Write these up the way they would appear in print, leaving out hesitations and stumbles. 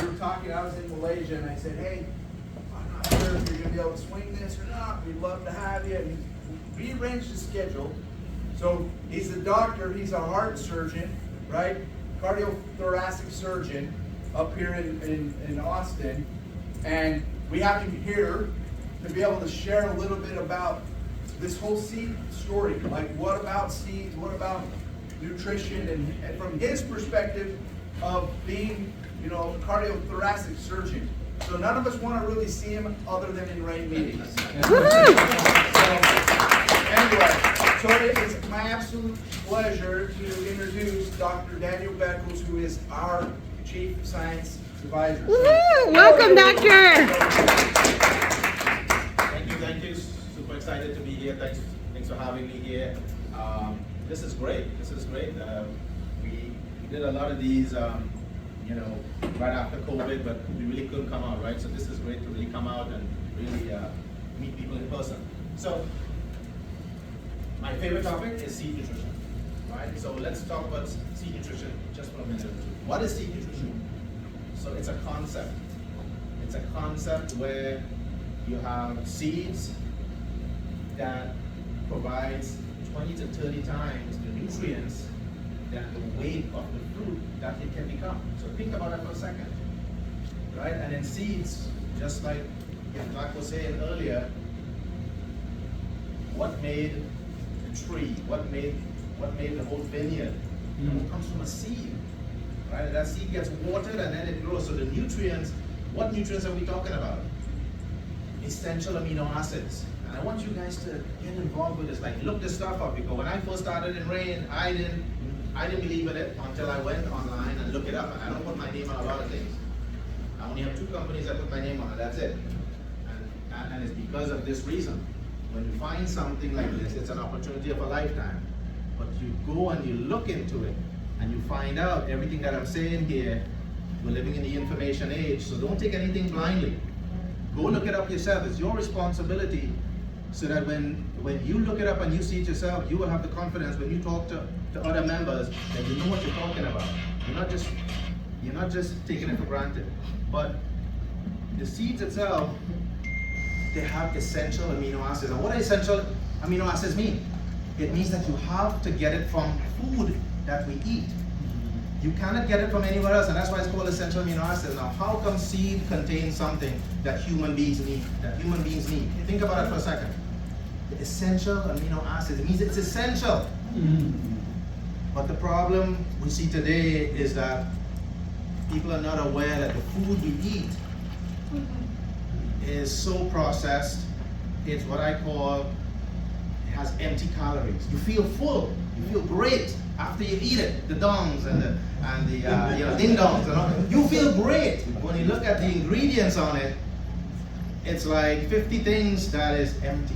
we were talking, I was in Malaysia, and I said, hey, I'm not sure if you're going to be able to swing this or not. We'd love to have you. And we arranged the schedule. So he's a doctor, he's a heart surgeon, right? Cardiothoracic surgeon up here in Austin. And we have him here to be able to share a little bit about this whole seed story. Like, what about seeds? What about nutrition? And from his perspective of being, you know, a cardiothoracic surgeon. So none of us want to really see him other than in RAIN meetings. So it is my absolute pleasure to introduce Dr. Daniel Beckles, who is our Chief Science Advisor. Welcome, Doctor. Thank you. Super excited to be here. Thanks for having me here. This is great. We did a lot of these, right after COVID, but we really couldn't come out, right? So this is great to really come out and really meet people in person. So my favorite topic is seed nutrition, right? So let's talk about seed nutrition just for a minute. What is seed nutrition? So it's a concept. It's a concept where you have seeds that provides 20 to 30 times the nutrients than the weight of the fruit that it can become. So think about that for a second, right? And in seeds, just like Jack was saying earlier, what made the tree? What made the whole vineyard? It comes from a seed, right? And that seed gets watered and then it grows. So the nutrients, what nutrients are we talking about? Essential amino acids. And I want you guys to get involved with this. Like, look this stuff up, because when I first started in RAIN, I didn't believe in it until I went online and looked it up. And I don't put my name on a lot of things. I only have 2 companies I put my name on, and that's it. And it's because of this reason. When you find something like this, it's an opportunity of a lifetime. But you go and you look into it, and you find out everything that I'm saying here. We're living in the information age, so don't take anything blindly. Go look it up yourself. It's your responsibility, so that when you look it up and you see it yourself, you will have the confidence when you talk to other members that you know what you're talking about. You're not just taking it for granted. But the seeds itself, they have essential amino acids. And what do essential amino acids mean? It means that you have to get it from food that we eat. You cannot get it from anywhere else, and that's why it's called essential amino acids. Now, how come seed contains something that human beings need? Think about it for a second. The essential amino acids, it means it's essential. But the problem we see today is that people are not aware that the food we eat is so processed. It's what I call, it has empty calories. You feel full, you feel great after you eat it. The dongs and the ding dongs and all. You feel great. When you look at the ingredients on it, it's like 50 things that is empty.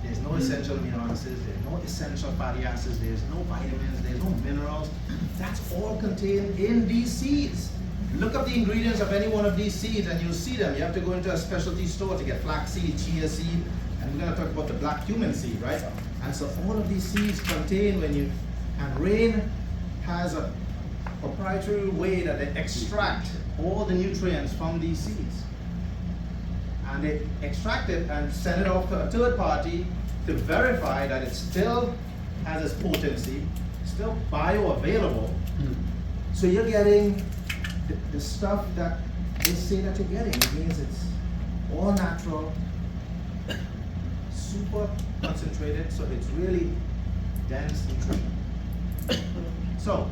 There's no essential amino acids, there's no essential fatty acids, there's no vitamins, there's no minerals. That's all contained in these seeds. Look up the ingredients of any one of these seeds and you'll see them. You have to go into a specialty store to get flaxseed, chia seed, and we're going to talk about the black cumin seed, right? And so all of these seeds contain, and RAIN has a proprietary way that they extract all the nutrients from these seeds. And they extract it and send it off to a third party to verify that it still has its potency, still bioavailable. So you're getting the stuff that they say that you're getting. It means it's all natural, super concentrated, so it's really dense nutrition. So,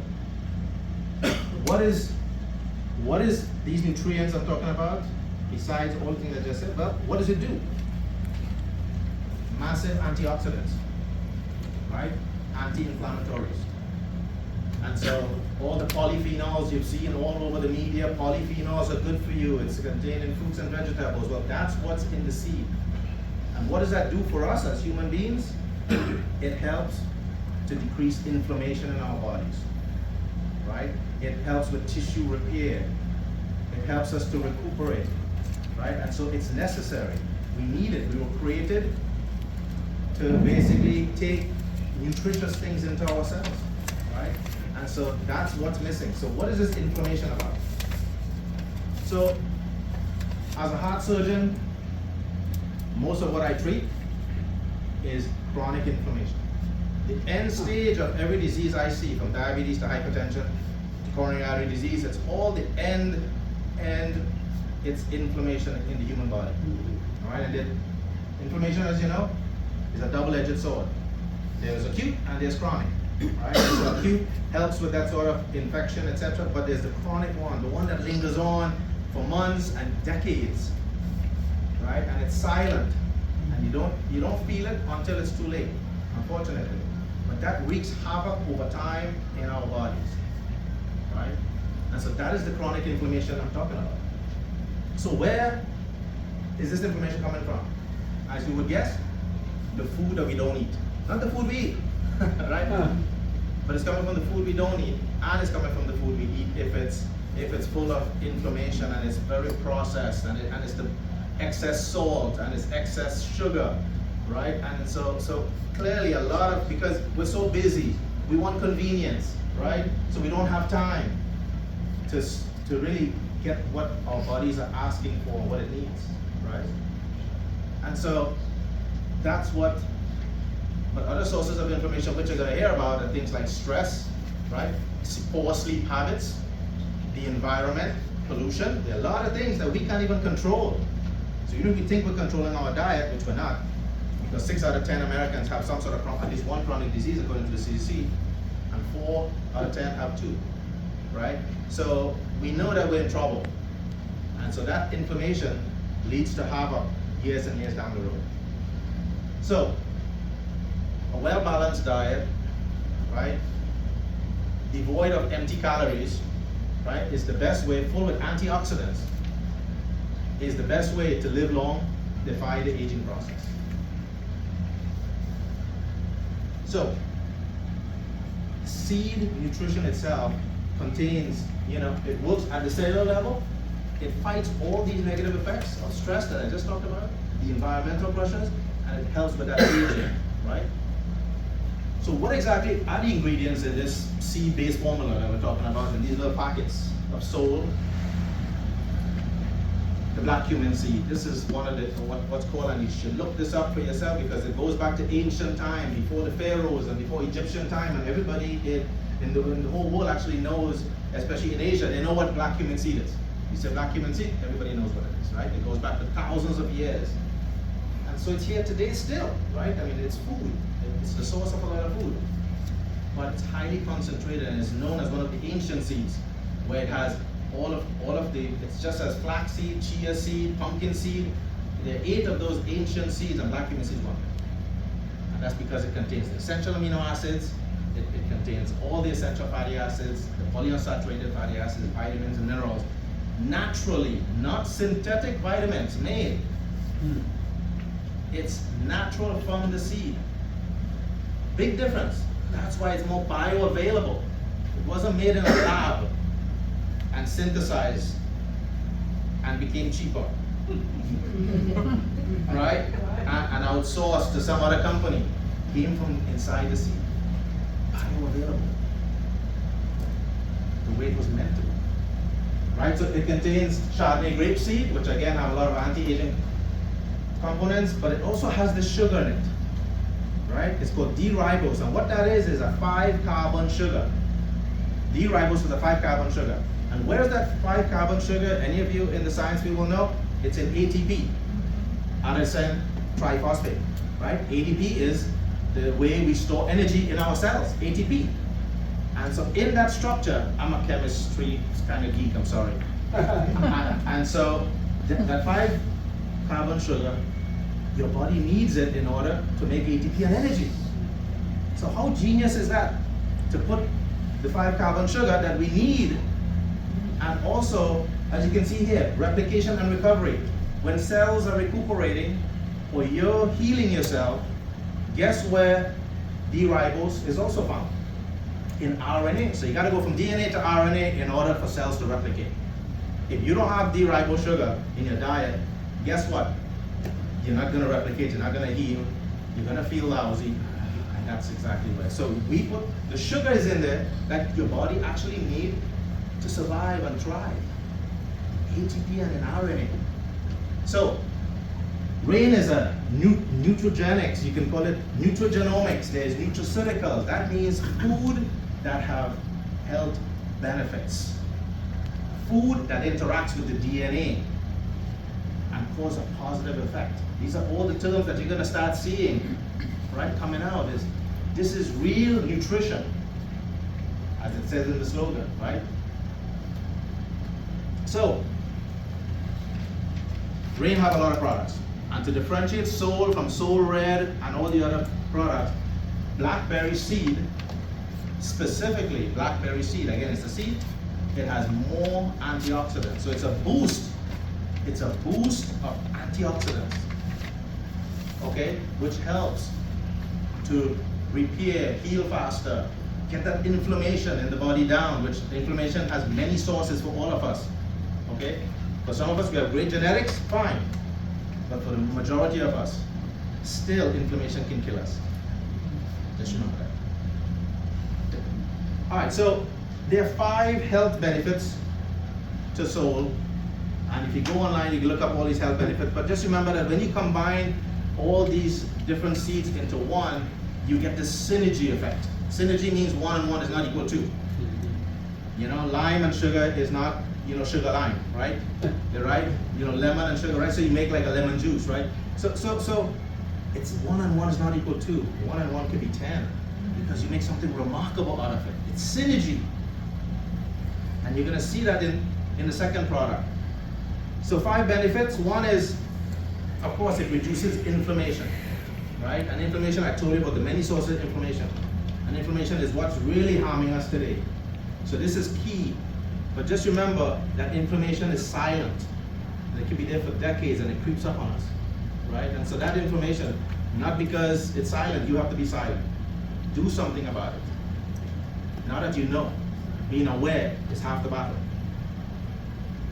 what is these nutrients I'm talking about? Besides all the things I just said, well, what does it do? Massive antioxidants, right? Anti-inflammatories. And so all the polyphenols you've seen all over the media, polyphenols are good for you. It's contained in fruits and vegetables. Well, that's what's in the seed. And what does that do for us as human beings? It helps to decrease inflammation in our bodies, right? It helps with tissue repair. It helps us to recuperate, right? And so it's necessary. We need it. We were created to basically take nutritious things into ourselves, right? And so that's what's missing. So what is this inflammation about? So, as a heart surgeon, most of what I treat is chronic inflammation. The end stage of every disease I see, from diabetes to hypertension to coronary artery disease, it's all the end, it's inflammation in the human body. All right, and then inflammation, as you know, is a double-edged sword. There's acute and there's chronic. Right? So acute helps with that sort of infection, etc. But there's the chronic one, the one that lingers on for months and decades, right? And it's silent, and you don't feel it until it's too late, unfortunately. But that wreaks havoc over time in our bodies, right? And so that is the chronic inflammation I'm talking about. So where is this inflammation coming from? As you would guess, the food that we don't eat, not the food we eat, right? But it's coming from the food we don't eat, and it's coming from the food we eat if it's full of inflammation and it's very processed, and it's the excess salt and it's excess sugar, right? And so clearly a lot of, because we're so busy, we want convenience, right? So we don't have time to really get what our bodies are asking for, what it needs, right? And so that's what. But other sources of inflammation which you're going to hear about are things like stress, right? Poor sleep habits, the environment, pollution. There are a lot of things that we can't even control. So even if we think we're controlling our diet, which we're not, because 6 out of 10 Americans have some sort of at least one chronic disease according to the CDC, and 4 out of 10 have 2, right? So we know that we're in trouble. And so that inflammation leads to havoc years and years down the road. So a well-balanced diet, right, devoid of empty calories, right, is the best way, full with antioxidants, is the best way to live long, defy the aging process. So, seed nutrition itself contains, it works at the cellular level, it fights all these negative effects of stress that I just talked about, the environmental pressures, and it helps with that aging, right? So what exactly are the ingredients in this seed-based formula that we're talking about in these little packets of Soul? The black cumin seed. This is one of the what's called, and you should look this up for yourself because it goes back to ancient time, before the pharaohs and before Egyptian time, and everybody in the whole world actually knows, especially in Asia, they know what black cumin seed is. You say black cumin seed, everybody knows what it is, right? It goes back to thousands of years. And so it's here today still, right? I mean, it's food. It's the source of a lot of food, but it's highly concentrated and is known as one of the ancient seeds, where it has all of the, it's just as flaxseed, chia seed, pumpkin seed. There are 8 of those ancient seeds, and black cumin seed is one. And that's because it contains the essential amino acids, it contains all the essential fatty acids, the polyunsaturated fatty acids, vitamins and minerals, naturally, not synthetic vitamins made. It's natural from the seed. Big difference. That's why it's more bioavailable. It wasn't made in a lab and synthesized and became cheaper. Right? And outsourced to some other company. Came from inside the seed. Bioavailable. The way it was meant to be. Right? So it contains Chardonnay grape seed, which again have a lot of anti-aging components, but it also has the sugar in it. Right? It's called D-ribose, and what that is a 5-carbon sugar. D-ribose is a 5-carbon sugar. And where's that 5-carbon sugar? Any of you in the science field will know? It's in ATP, adenosine triphosphate, right? ATP is the way we store energy in our cells, ATP. And so in that structure, I'm a chemistry kind of geek, I'm sorry. and so that 5-carbon sugar, your body needs it in order to make ATP and energy. So how genius is that? To put the 5-carbon sugar that we need, and also, as you can see here, replication and recovery. When cells are recuperating, or you're healing yourself, guess where D-ribose is also found? In RNA. So you got to go from DNA to RNA in order for cells to replicate. If you don't have D-ribose sugar in your diet, guess what? You're not going to replicate, you're not going to heal, you're going to feel lousy, and that's exactly where. So we put, the sugar is in there that your body actually needs to survive and thrive. ATP and in RNA. So, RAIN is a nutrogenics, you can call it nutrogenomics, there's nutraceuticals, that means food that have health benefits. Food that interacts with the DNA and cause a positive effect. These are all the terms that you're gonna start seeing, right, coming out. This is real nutrition, as it says in the slogan, right? So, RAIN have a lot of products. And to differentiate Soul from Soul Red and all the other products, blackberry seed, specifically blackberry seed, again it's a seed, it has more antioxidants. So it's a boost of antioxidants, okay, which helps to repair, heal faster, get that inflammation in the body down, which inflammation has many sources for all of us, okay? For some of us, we have great genetics, fine. But for the majority of us, still inflammation can kill us. Just remember that. All right, so there are 5 health benefits to Soul. And if you go online, you can look up all these health benefits. But just remember that when you combine all these different seeds into one, you get this synergy effect. Synergy means 1 and 1 is not equal to 2. You know, lime and sugar is not, you know, sugar lime, right? You're right? You know, lemon and sugar, right? So you make like a lemon juice, right? So it's 1 and 1 is not equal to 1 and 1 could be 10 because you make something remarkable out of it. It's synergy. And you're gonna see that in the second product. So 5 benefits. One is, of course, it reduces inflammation, right? And inflammation, I told you about the many sources of inflammation. And inflammation is what's really harming us today. So this is key. But just remember that inflammation is silent. And it can be there for decades and it creeps up on us, right? And so that inflammation, not because it's silent, you have to be silent. Do something about it. Now that you know, being aware is half the battle.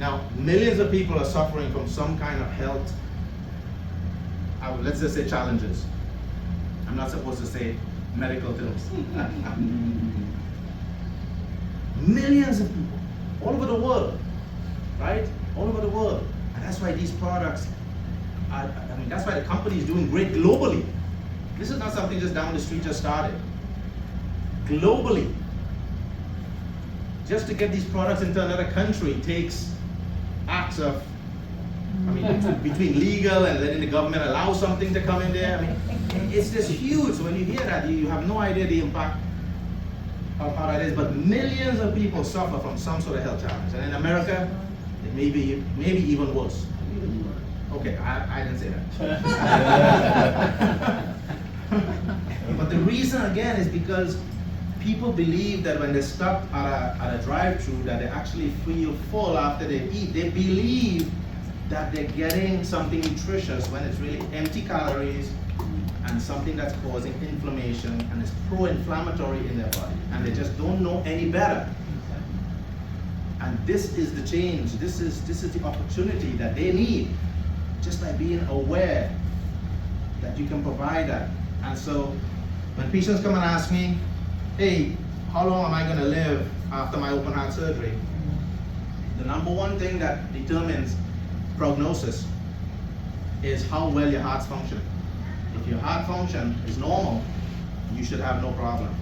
Now, millions of people are suffering from some kind of health, let's just say challenges. I'm not supposed to say medical terms. Millions of people, all over the world, right? All over the world. And that's why these products are, that's why the company is doing great globally. This is not something just down the street just started. Globally. Just to get these products into another country takes acts of, between legal and letting the government allow something to come in there. It's just huge. So when you hear that, you have no idea the impact of how that is. But millions of people suffer from some sort of health challenge. And in America, it may be even worse. Okay, I didn't say that. But the reason, again, is because people believe that when they stop at a drive-thru that they actually feel full after they eat. They believe that they're getting something nutritious when it's really empty calories and something that's causing inflammation and is pro-inflammatory in their body. And they just don't know any better. And this is the change. This is the opportunity that they need, just by being aware that you can provide that. And so when patients come and ask me, hey, how long am I going to live after my open heart surgery? The number one thing that determines prognosis is how well your heart's functioning. If your heart function is normal, you should have no problem.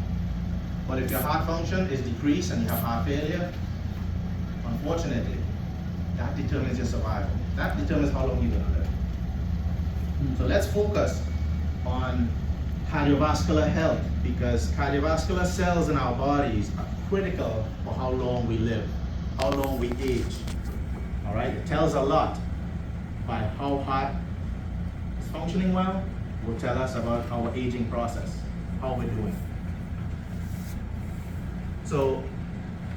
But if your heart function is decreased and you have heart failure, unfortunately, that determines your survival. That determines how long you're going to live. So let's focus on cardiovascular health, because cardiovascular cells in our bodies are critical for how long we live, how long we age. All right, it tells a lot by how heart is functioning well, will tell us about our aging process, how we're doing. So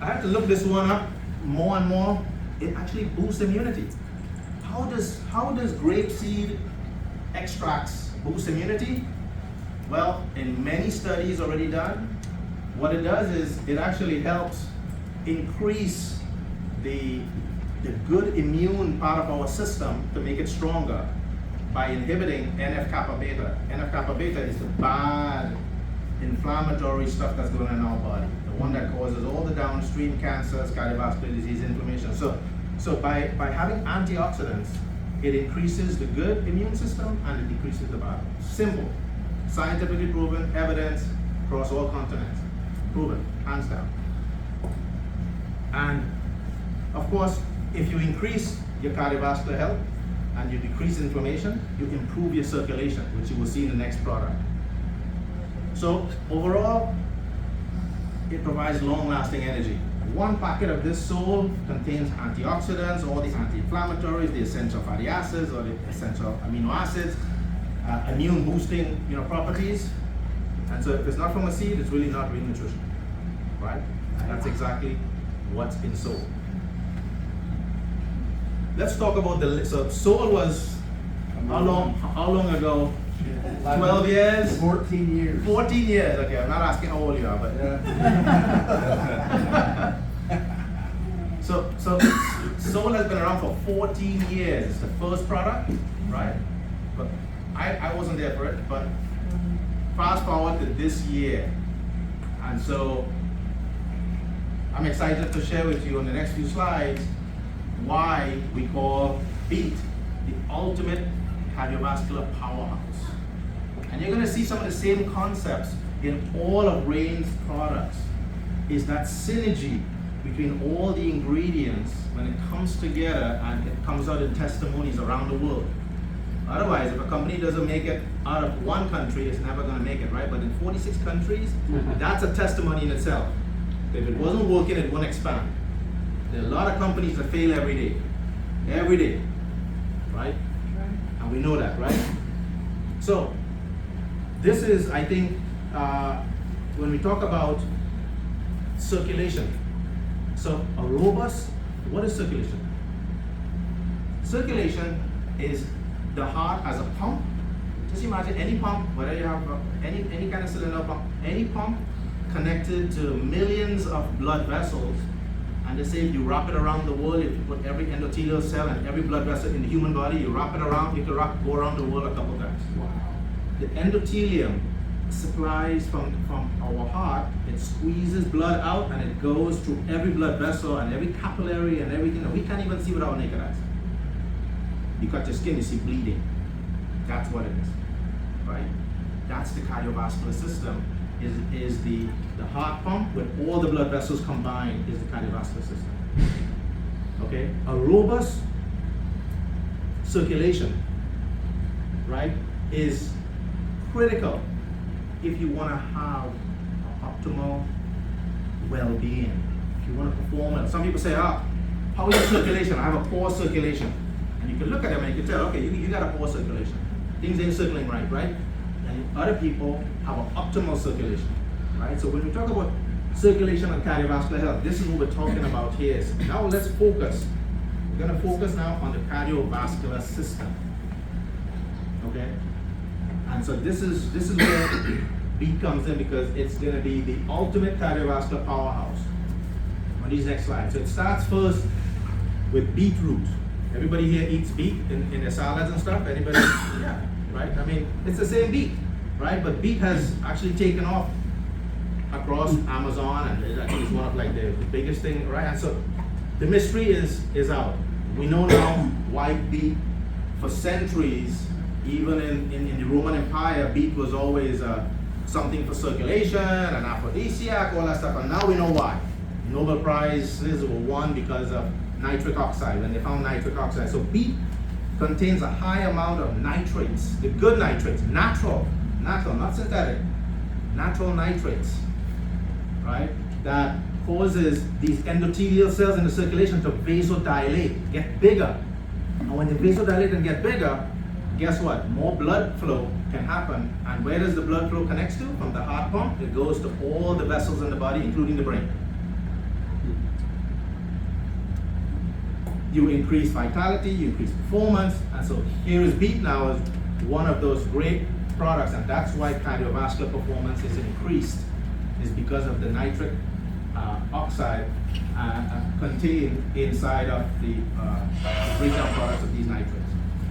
I had to look this one up more and more. It actually boosts immunity. How does grapeseed extracts boost immunity? Well, in many studies already done, what it does is it actually helps increase the good immune part of our system to make it stronger by inhibiting NF-kappa beta. NF-kappa beta is the bad inflammatory stuff that's going on in our body, the one that causes all the downstream cancers, cardiovascular disease, inflammation. So So by having antioxidants, it increases the good immune system and it decreases the bad. Simple. Scientifically proven, evidence across all continents. Proven, hands down. And of course, if you increase your cardiovascular health and you decrease inflammation, you improve your circulation, which you will see in the next product. So overall, it provides long-lasting energy. One packet of this Soul contains antioxidants, all the anti-inflammatories, the essential fatty acids or the essential amino acids, immune boosting, properties. And so if it's not from a seed, it's really not real nutrition, right? And that's exactly what's in Soul. Let's talk about so Soul was how long ago? 12 years? 14 years. 14 years, okay, I'm not asking how old you are, but. So Soul has been around for 14 years. It's the first product, right? But I wasn't there for it, but fast forward to this year. And so I'm excited to share with you on the next few slides why we call BEAT the ultimate cardiovascular powerhouse. And you're going to see some of the same concepts in all of Reign's products. Is that synergy between all the ingredients when it comes together and it comes out in testimonies around the world. Otherwise, if a company doesn't make it out of one country, it's never going to make it, right? But in 46 countries, that's a testimony in itself. If it wasn't working, it won't expand. There are a lot of companies that fail every day, right? And we know that, right? So, this is, I think, when we talk about circulation. So, a robust, what is circulation? Circulation is the heart as a pump. Just imagine any pump, whether you have any kind of cylinder pump, any pump connected to millions of blood vessels, and they say you wrap it around the world. If you put every endothelial cell and every blood vessel in the human body, you wrap it around, you can go around the world a couple times. Wow. The endothelium supplies from our heart, it squeezes blood out and it goes through every blood vessel and every capillary and everything that we can't even see with our naked eyes. You cut your skin, you see bleeding. That's what it is, right? That's the cardiovascular system, is the heart pump with all the blood vessels combined is the cardiovascular system. Okay? A robust circulation, right, is critical if you want to have optimal well-being. If you want to perform well. Some people say, how is your circulation? I have a poor circulation. And you can look at them and you can tell, okay, you got a poor circulation. Things ain't circulating right? And other people have an optimal circulation, right? So when we talk about circulation and cardiovascular health, this is what we're talking about here. So now let's focus. We're going to focus now on the cardiovascular system, okay? And so this is where BEAT comes in, because it's going to be the ultimate cardiovascular powerhouse. On these next slides. So it starts first with beetroot. Everybody here eats beet in their salads and stuff? Anybody? Yeah, right? I mean, it's the same beet, right? But beet has actually taken off across Amazon, and I think it's one of like the biggest thing, right? And so the mystery is out. We know now white beet for centuries, even in the Roman Empire, beet was always something for circulation, an aphrodisiac, all that stuff, and now we know why. Nobel Prizes were won because of nitric oxide, when they found nitric oxide. So beet contains a high amount of nitrates, the good nitrates, natural, not synthetic, natural nitrates, right? That causes these endothelial cells in the circulation to vasodilate, get bigger. And when they vasodilate and get bigger, guess what? More blood flow can happen. And where does the blood flow connect to? From the heart pump, it goes to all the vessels in the body, including the brain. You increase vitality, you increase performance, and so here is beet now as one of those great products, and that's why cardiovascular performance is increased, is because of the nitric oxide contained inside of the breakdown products of these nitrates.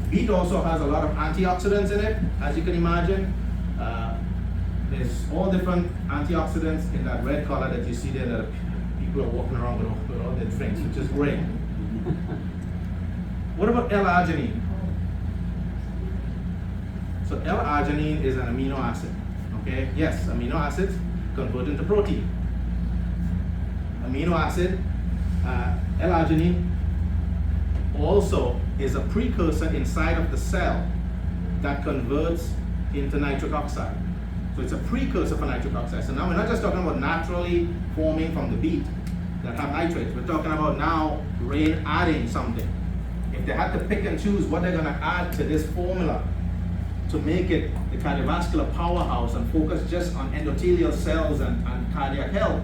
Beet also has a lot of antioxidants in it, as you can imagine. There's all different antioxidants in that red color that you see there that people are walking around with all their drinks, which is great. What about L-arginine? So L-arginine is an amino acid. Okay, yes, amino acids convert into protein. Amino acid, L-arginine, also is a precursor inside of the cell that converts into nitric oxide. So it's a precursor for nitric oxide. So now we're not just talking about naturally forming from the beet that have nitrates. We're talking about now Rain adding something. If they had to pick and choose what they're going to add to this formula to make it the cardiovascular powerhouse and focus just on endothelial cells and cardiac health,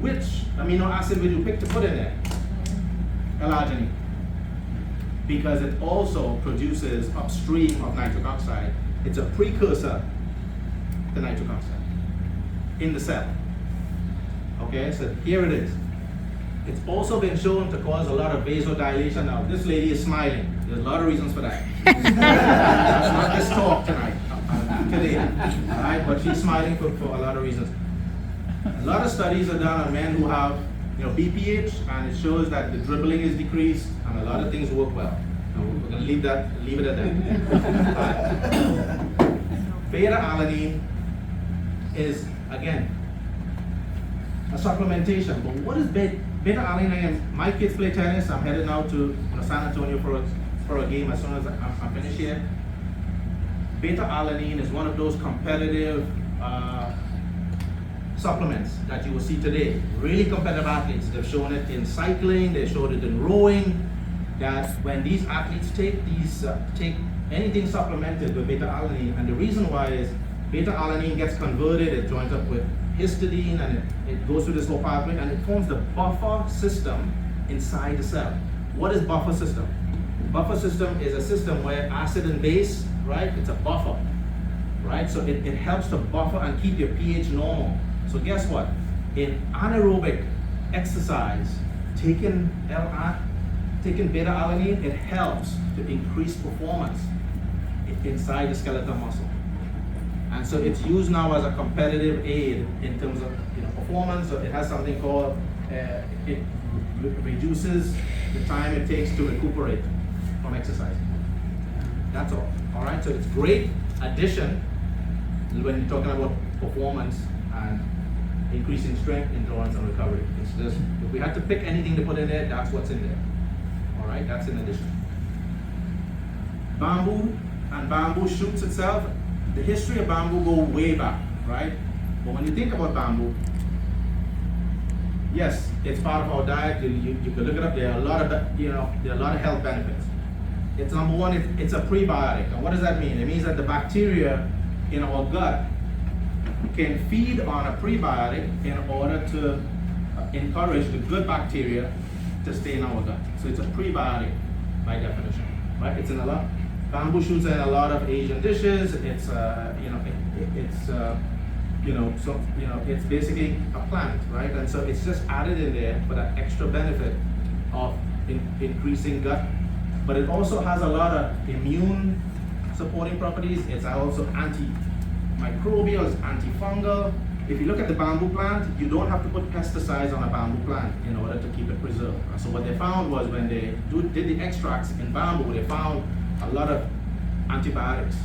which amino acid would you pick to put in there? L-arginine. Because it also produces upstream of nitric oxide. It's a precursor to nitric oxide in the cell. Okay, so here it is. It's also been shown to cause a lot of vasodilation. Now, this lady is smiling. There's a lot of reasons for that. That's not this talk tonight, today. All right, but she's smiling for a lot of reasons. A lot of studies are done on men who have, BPH, and it shows that the dribbling is decreased and a lot of things work well. Now, we're going to leave it at that. Beta-alanine is, again, a supplementation. But what is beta-alanine? My kids play tennis. I'm headed now to San Antonio for a game as soon as I'm finished here. Beta-alanine is one of those competitive supplements that you will see today. Really competitive athletes. They've shown it in cycling. They showed it in rowing. That when these athletes take anything supplemented with beta-alanine, and the reason why is beta-alanine gets converted, it joins up with histidine, and it goes through this whole pathway, and it forms the buffer system inside the cell. What is buffer system? Buffer system is a system where acid and base, right? It's a buffer, right? So it helps to buffer and keep your pH normal. So guess what? In anaerobic exercise, taking beta-alanine, it helps to increase performance inside the skeletal muscle. And so it's used now as a competitive aid in terms of performance. So it has something called, it reduces the time it takes to recuperate from exercise. That's all. All right, so it's great addition when you're talking about performance and increasing strength, endurance, and recovery. It's just, if we had to pick anything to put in there, that's what's in there. All right, that's in addition. Bamboo and bamboo shoots itself. The history of bamboo go way back, right? But when you think about bamboo, yes, it's part of our diet. You can look it up. There are a lot of there are a lot of health benefits. It's number one. It's a prebiotic. And what does that mean? It means that the bacteria in our gut can feed on a prebiotic in order to encourage the good bacteria to stay in our gut. So it's a prebiotic by definition, right? It's in a lot. Bamboo shoots are in a lot of Asian dishes. It's it's basically a plant, right? And so it's just added in there for that extra benefit of increasing gut. But it also has a lot of immune supporting properties. It's also antimicrobial, it's antifungal. If you look at the bamboo plant, you don't have to put pesticides on a bamboo plant in order to keep it preserved. And so what they found was when they did the extracts in bamboo, they found a lot of antibiotics.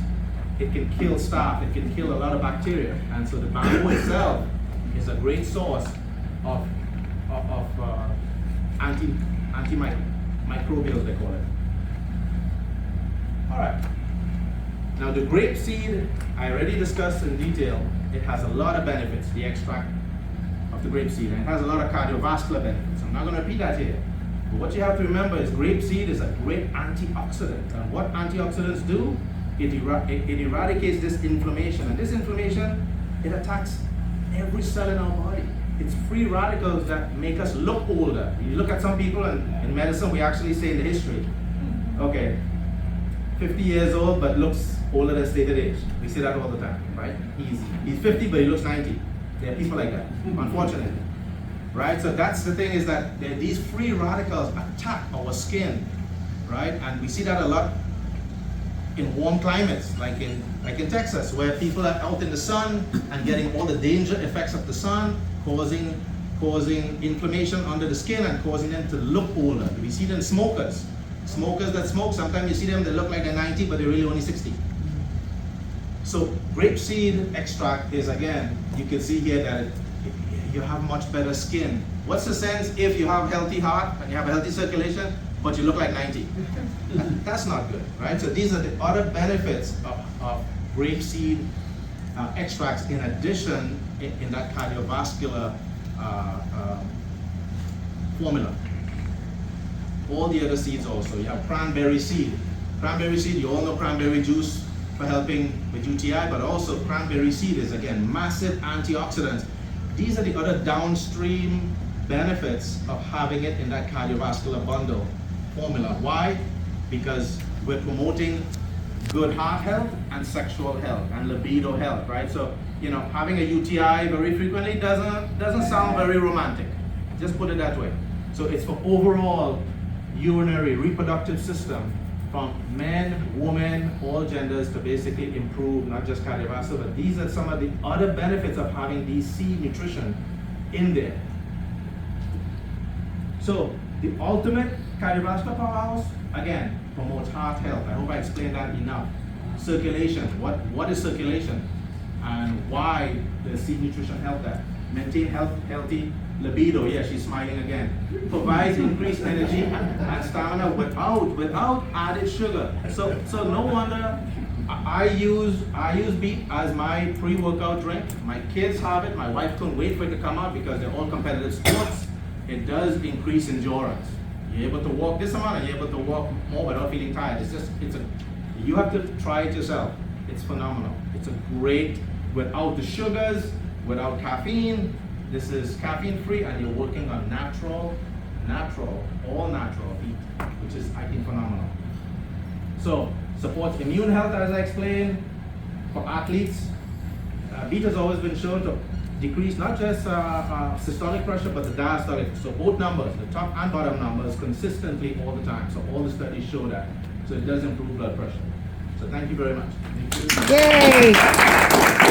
It can kill staph, it can kill a lot of bacteria. And so the bamboo itself is a great source of antimicrobials, they call it. All right. Now the grape seed, I already discussed in detail. It has a lot of benefits, the extract of the grape seed, and it has a lot of cardiovascular benefits. I'm not going to repeat that here. But what you have to remember is grape seed is a great antioxidant. And what antioxidants do, it eradicates this inflammation. And this inflammation, it attacks every cell in our body. It's free radicals that make us look older. You look at some people, and in medicine, we actually say in the history, okay, 50 years old, but looks older than stated age. We say that all the time, right? He's 50, but he looks 90. There are people like that, unfortunately. Right? So that's the thing, is that these free radicals attack our skin, right? And we see that a lot in warm climates, like in Texas, where people are out in the sun and getting all the danger effects of the sun, causing causing inflammation under the skin and causing them to look older. We see them in smokers. Smokers that smoke, sometimes you see them, they look like they're 90, but they're really only 60. So grapeseed extract is, again, you can see here that you have much better skin. What's the sense if you have healthy heart and you have a healthy circulation, but you look like 90? That's not good, right? So these are the other benefits of grapeseed extracts in addition in that cardiovascular formula. All the other seeds also. You have cranberry seed. Cranberry seed, you all know cranberry juice for helping with UTI, but also cranberry seed is, again, massive antioxidants. These are the other downstream benefits of having it in that cardiovascular bundle formula. Why? Because we're promoting good heart health and sexual health and libido health, right? So, having a UTI very frequently doesn't sound very romantic. Just put it that way. So it's for overall urinary reproductive system from men, women, all genders to basically improve not just cardiovascular, but these are some of the other benefits of having these seed nutrition in there. So the ultimate cardiovascular powerhouse, again, promotes heart health. I hope I explained that enough. Circulation, what is circulation? And why does seed nutrition help that? Maintain healthy libido, yeah, she's smiling again. Provides increased energy and stamina without added sugar. So no wonder I use beet as my pre-workout drink. My kids have it. My wife couldn't wait for it to come out because they're all competitive sports. It does increase endurance. You're able to walk this amount and you're able to walk more without feeling tired. You have to try it yourself. It's phenomenal. It's a great, without the sugars, without caffeine. This is caffeine free and you're working on natural, all natural beet, which is, I think, phenomenal. So, supports immune health, as I explained, for athletes. Beet has always been shown to decrease not just systolic pressure, but the diastolic. So both numbers, the top and bottom numbers, consistently all the time. So all the studies show that. So it does improve blood pressure. So thank you very much. Yay!